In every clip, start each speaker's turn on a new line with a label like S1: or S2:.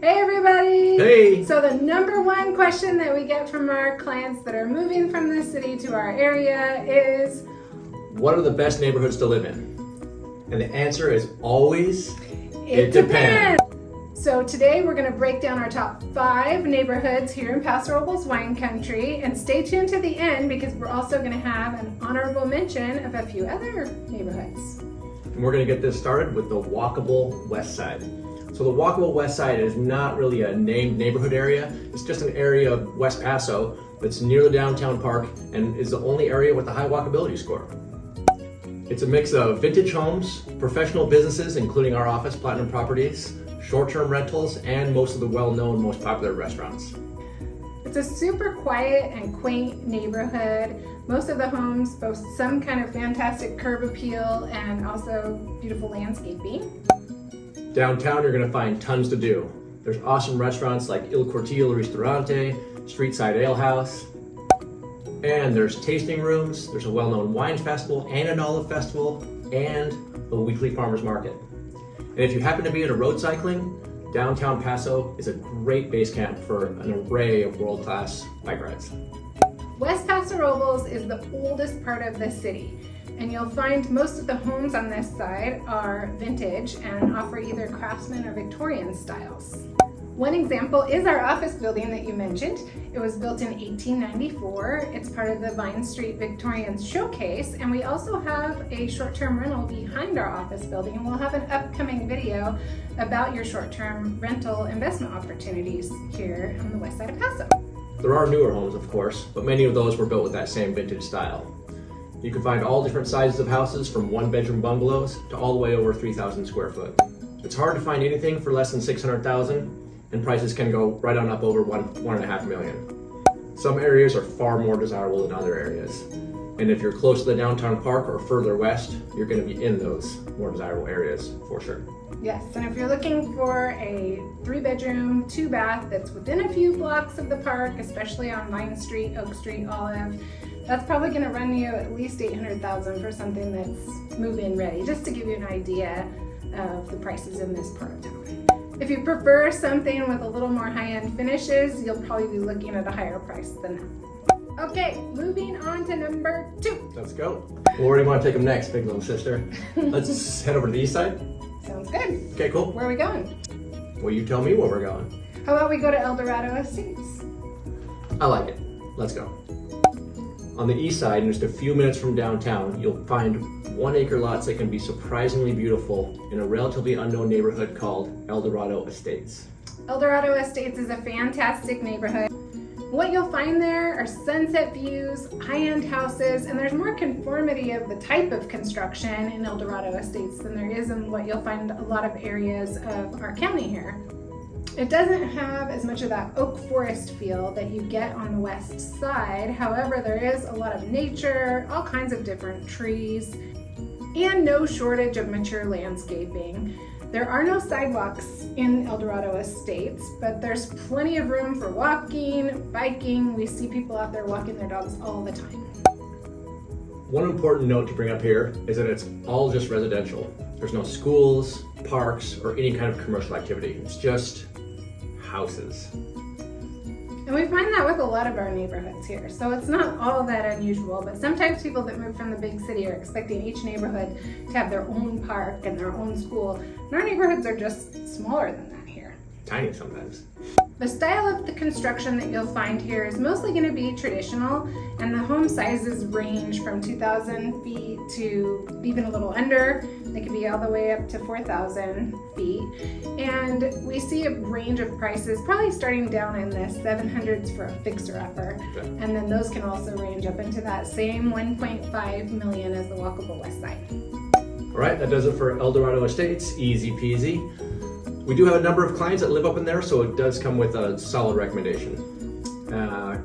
S1: Hey everybody!
S2: Hey!
S1: So the number one question that we get from our clients that are moving from the city to our area is,
S2: what are the best neighborhoods to live in? And the answer is always,
S1: it depends. So today we're going to break down our top 5 neighborhoods here in Paso Robles wine country, and stay tuned to the end because we're also going to have an honorable mention of a few other neighborhoods.
S2: And we're going to get this started with the Walkable West-side. So the Walkable West-side is not really a named neighborhood area. It's just an area of West Paso that's near the downtown park and is the only area with a high walkability score. It's a mix of vintage homes, professional businesses, including our office, Platinum Properties, short-term rentals, and most of the well-known, most popular restaurants.
S1: It's a super quiet and quaint neighborhood. Most of the homes boast some kind of fantastic curb appeal and also beautiful landscaping.
S2: Downtown, you're going to find tons to do. There's awesome restaurants like Il Cortillo Ristorante, Streetside Ale House, and there's tasting rooms, there's a well-known wine festival and an olive festival, and a weekly farmers market. And if you happen to be into road cycling, downtown Paso is a great base camp for an array of world-class bike rides.
S1: West Paso Robles is the oldest part of the city, and you'll find most of the homes on this side are vintage and offer either craftsman or Victorian styles. One example is our office building that you mentioned. It was built in 1894. It's part of the Vine Street Victorian Showcase, and we also have a short-term rental behind our office building, and we'll have an upcoming video about your short-term rental investment opportunities here on the west side of Paso.
S2: There are newer homes, of course, but many of those were built with that same vintage style. You can find all different sizes of houses, from one-bedroom bungalows to all the way over 3,000 square foot. It's hard to find anything for less than $600,000, and prices can go right on up over $1.5 million. Some areas are far more desirable than other areas. And if you're close to the downtown park or further west, you're going to be in those more desirable areas for sure.
S1: Yes, and if you're looking for a 3-bedroom, 2-bath that's within a few blocks of the park, especially on Vine Street, Oak Street, Olive, that's probably going to run you at least $800,000 for something that's move-in ready, just to give you an idea of the prices in this part of town. If you prefer something with a little more high-end finishes, you'll probably be looking at a higher price than that. Okay, moving on to number 2.
S2: Let's go. Well, where do you want to take them next, big little sister? Let's head over to the east side.
S1: Sounds good.
S2: Okay, cool.
S1: Where are we going?
S2: Well, you tell me where we're going.
S1: How about we go to Dorado Estates?
S2: I like it. Let's go. On the east side, and just a few minutes from downtown, you'll find 1-acre lots that can be surprisingly beautiful in a relatively unknown neighborhood called Dorado Estates.
S1: Dorado Estates is a fantastic neighborhood. What you'll find there are sunset views, high-end houses, and there's more conformity of the type of construction in Dorado Estates than there is in what you'll find a lot of areas of our county here. It doesn't have as much of that oak forest feel that you get on the west side. However, there is a lot of nature, all kinds of different trees, and no shortage of mature landscaping. There are no sidewalks in Dorado Estates, but there's plenty of room for walking, biking. We see people out there walking their dogs all the time.
S2: One important note to bring up here is that it's all just residential. There's no schools, parks, or any kind of commercial activity. It's just houses.
S1: And we find that with a lot of our neighborhoods here, so it's not all that unusual, but sometimes people that move from the big city are expecting each neighborhood to have their own park and their own school, and our neighborhoods are just smaller than that here.
S2: Tiny sometimes.
S1: The style of the construction that you'll find here is mostly going to be traditional, and the home sizes range from 2,000 feet to even a little under. They could be all the way up to 4,000 feet. And we see a range of prices, probably starting down in the 700s for a fixer-upper.
S2: Okay.
S1: And then those can also range up into that same 1.5 million as the Walkable West-side.
S2: All right, that does it for Dorado Estates. Easy peasy. We do have a number of clients that live up in there, so it does come with a solid recommendation.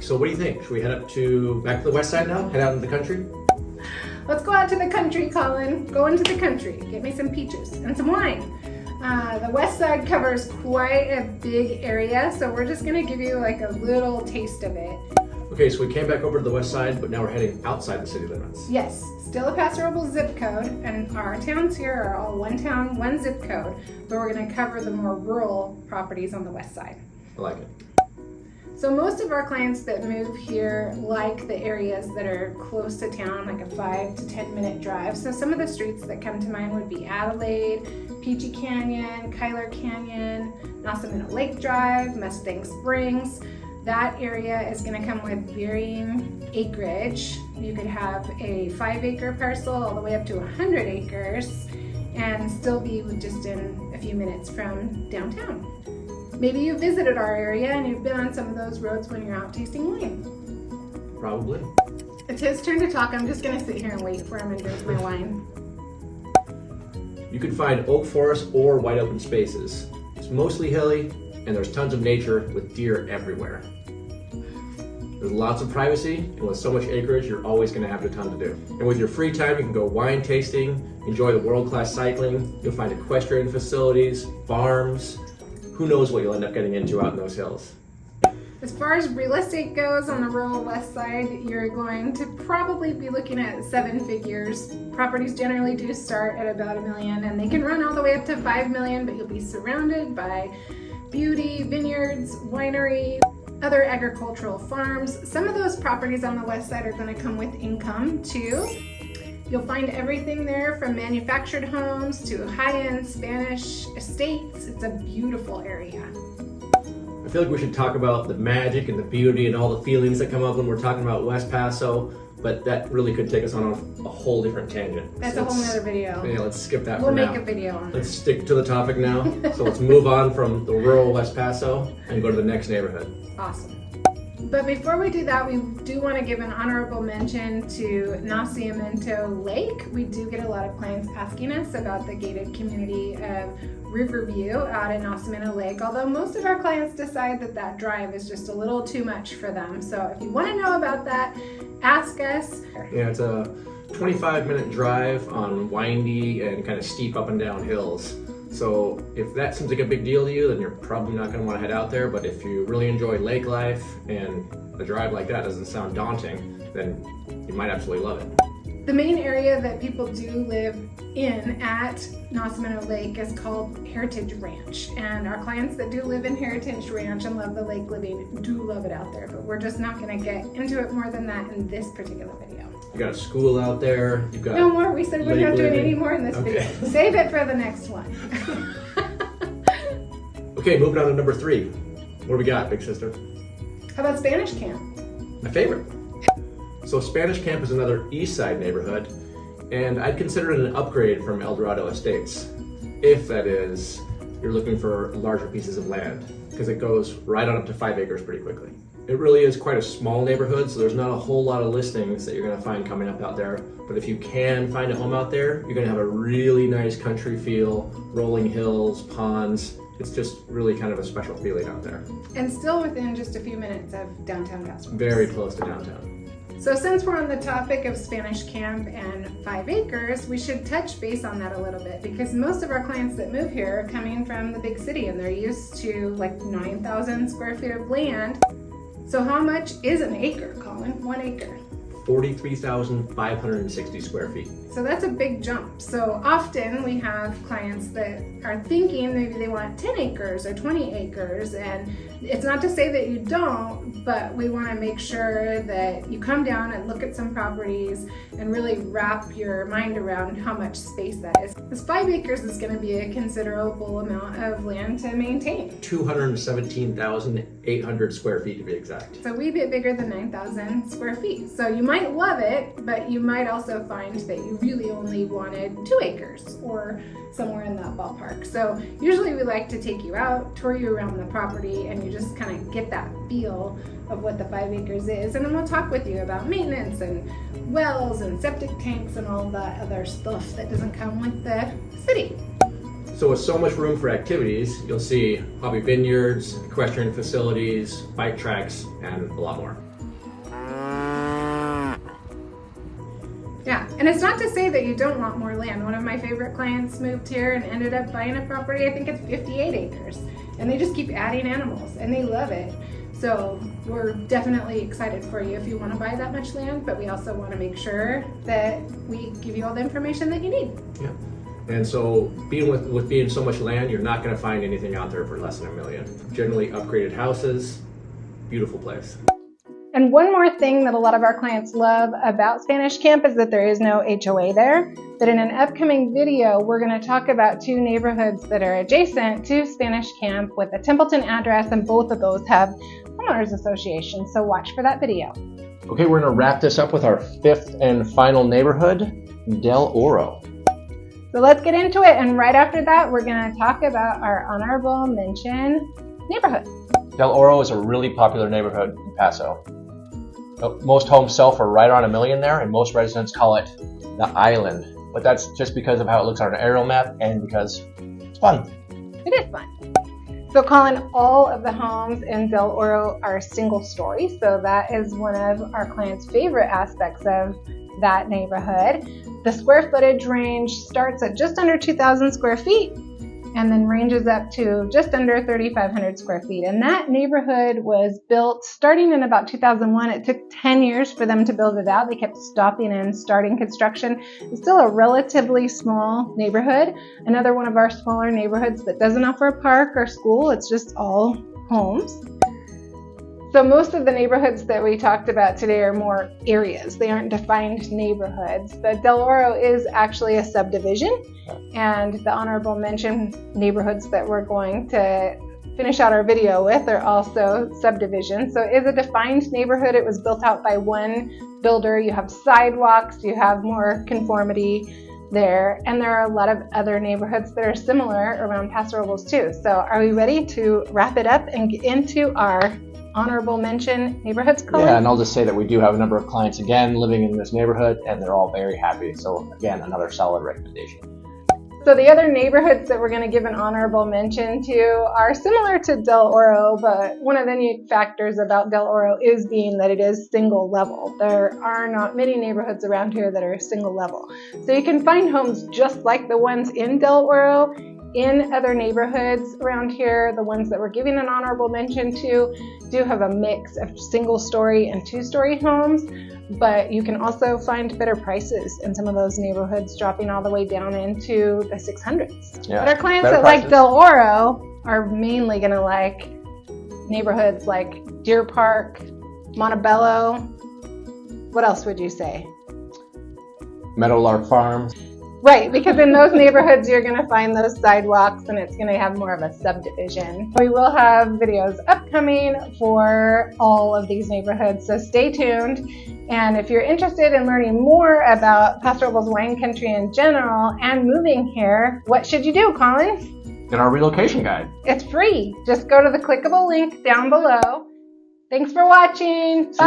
S2: So what do you think? Should we head back to the west side now? Head out into the country?
S1: Let's go out to the country, Colin. Go into the country. Get me some peaches and some wine. The west side covers quite a big area, so we're just gonna give you like a little taste of it.
S2: Okay, so we came back over to the west side, but now we're heading outside the city limits.
S1: Yes, still a Paso Robles zip code, and our towns here are all one town, one zip code, but we're going to cover the more rural properties on the west side.
S2: I like it.
S1: So most of our clients that move here like the areas that are close to town, like a 5 to 10 minute drive. So some of the streets that come to mind would be Adelaide, Peachy Canyon, Kyler Canyon, Nacimiento Lake Drive, Mustang Springs. That area is going to come with varying acreage. You could have a 5-acre parcel all the way up to 100 acres and still be just in a few minutes from downtown. Maybe you visited our area and you've been on some of those roads when you're out tasting wine.
S2: Probably.
S1: It's his turn to talk. I'm just going to sit here and wait for him and drink my wine.
S2: You can find oak forest or wide open spaces. It's mostly hilly, and there's tons of nature with deer everywhere. There's lots of privacy, and with so much acreage, you're always going to have a ton to do. And with your free time, you can go wine tasting, enjoy the world-class cycling. You'll find equestrian facilities, farms. Who knows what you'll end up getting into out in those hills.
S1: As far as real estate goes on the rural west side, you're going to probably be looking at 7 figures. Properties generally do start at about $1 million, and they can run all the way up to $5 million, but you'll be surrounded by beauty, vineyards, winery, other agricultural farms. Some of those properties on the west side are going to come with income too. You'll find everything there from manufactured homes to high-end Spanish estates. It's a beautiful area.
S2: I feel like we should talk about the magic and the beauty and all the feelings that come up when we're talking about West Paso, but that really could take us on a whole different tangent.
S1: That's a whole nother video.
S2: Yeah, let's skip that
S1: We'll
S2: for now.
S1: make a video on
S2: Let's
S1: it.
S2: stick to the topic now. So let's move on from the rural West Paso and go to the next neighborhood.
S1: Awesome. But before we do that, we do want to give an honorable mention to Nacimiento Lake. We do get a lot of clients asking us about the gated community of Riverview out at Nacimiento Lake, although most of our clients decide that that drive is just a little too much for them. So if you want to know about that, ask us.
S2: Yeah, it's a 25-minute drive on windy and kind of steep up and down hills. So if that seems like a big deal to you, then you're probably not going to want to head out there. But if you really enjoy lake life and a drive like that doesn't sound daunting, then you might absolutely love it.
S1: The main area that people do live in at Nacimiento Lake is called Heritage Ranch. And our clients that do live in Heritage Ranch and love the lake living do love it out there. But we're just not going to get into it more than that in this particular video.
S2: You got a school out there. You've got
S1: No more. We said we're not doing
S2: living.
S1: any more in this
S2: Okay.
S1: video. Save it for the next one.
S2: Okay, moving on to number 3. What do we got, big sister?
S1: How about Spanish Camp?
S2: My favorite. So Spanish Camp is another east side neighborhood, and I'd consider it an upgrade from Dorado Estates, if that is, you're looking for larger pieces of land, because it goes right on up to 5 acres pretty quickly. It really is quite a small neighborhood, so there's not a whole lot of listings that you're going to find coming up out there. But if you can find a home out there, you're going to have a really nice country feel, rolling hills, ponds. It's just really kind of a special feeling out there.
S1: And still within just a few minutes of downtown Paso Robles.
S2: Very close to downtown.
S1: So since we're on the topic of Spanish Camp and 5 acres, we should touch base on that a little bit, because most of our clients that move here are coming from the big city and they're used to like 9,000 square feet of land. So how much is an acre, Colin? 1 acre.
S2: 43,560 square feet.
S1: So that's a big jump. So often we have clients that are thinking maybe they want 10 acres or 20 acres, and it's not to say that you don't, but we want to make sure that you come down and look at some properties and really wrap your mind around how much space that is. Because 5 acres is going to be a considerable amount of land to maintain.
S2: 217,800 square feet to be exact.
S1: So we bit bigger than 9,000 square feet. So you might love it, but you might also find that you really only wanted 2 acres or somewhere in that ballpark. So usually we like to take you out, tour you around the property, and you just kind of get that feel of what the 5 acres is. And then we'll talk with you about maintenance and wells and septic tanks and all that other stuff that doesn't come with the city.
S2: So with so much room for activities, you'll see hobby vineyards, equestrian facilities, bike tracks, and a lot more.
S1: Yeah, and it's not to say that you don't want more land. One of my favorite clients moved here and ended up buying a property, I think it's 58 acres. And they just keep adding animals, and they love it. So we're definitely excited for you if you want to buy that much land, but we also want to make sure that we give you all the information that you need.
S2: Yeah. And so with being so much land, you're not going to find anything out there for less than $1 million. Generally upgraded houses, beautiful place.
S1: And one more thing that a lot of our clients love about Spanish Camp is that there is no HOA there. But in an upcoming video, we're going to talk about 2 neighborhoods that are adjacent to Spanish Camp with a Templeton address, and both of those have homeowners associations. So watch for that video.
S2: Okay, we're going to wrap this up with our 5th and final neighborhood, Del Oro.
S1: So let's get into it. And right after that, we're going to talk about our honorable mention neighborhood.
S2: Del Oro is a really popular neighborhood in Paso. Most homes sell for right around $1 million there, and most residents call it the island. But that's just because of how it looks on an aerial map and because it's fun.
S1: It is fun. So Colin, all of the homes in Del Oro are single story. So that is one of our clients' favorite aspects of that neighborhood. The square footage range starts at just under 2,000 square feet and then ranges up to just under 3,500 square feet. And that neighborhood was built starting in about 2001. It took 10 years for them to build it out. They kept stopping and starting construction. It's still a relatively small neighborhood. Another one of our smaller neighborhoods that doesn't offer a park or school. It's just all homes. So most of the neighborhoods that we talked about today are more areas. They aren't defined neighborhoods. But Del Oro is actually a subdivision, and the honorable mention neighborhoods that we're going to finish out our video with are also subdivisions. So it is a defined neighborhood. It was built out by one builder. You have sidewalks, you have more conformity there, and there are a lot of other neighborhoods that are similar around Paso Robles too. So are we ready to wrap it up and get into our honorable mention neighborhoods, Colin?
S2: Yeah, and I'll just say that we do have a number of clients again living in this neighborhood, and they're all very happy. So again, another solid recommendation.
S1: So the other neighborhoods that we're going to give an honorable mention to are similar to Del Oro, but one of the unique factors about Del Oro is being that it is single level. There are not many neighborhoods around here that are single level. So you can find homes just like the ones in Del Oro in other neighborhoods around here. The ones that we're giving an honorable mention to do have a mix of single-story and two-story homes, but you can also find better prices in some of those neighborhoods, dropping all the way down into the 600s.
S2: Yeah,
S1: but our clients
S2: better
S1: that
S2: prices.
S1: like Del Oro are mainly going to like neighborhoods like Deer Park, Montebello. What else would you say?
S2: Meadowlark Farm.
S1: Right, because in those neighborhoods, you're going to find those sidewalks and it's going to have more of a subdivision. We will have videos upcoming for all of these neighborhoods, so stay tuned. And if you're interested in learning more about Paso Robles wine country in general and moving here, what should you do, Colin?
S2: Get our relocation guide.
S1: It's free. Just go to the clickable link down below. Thanks for watching. Bye.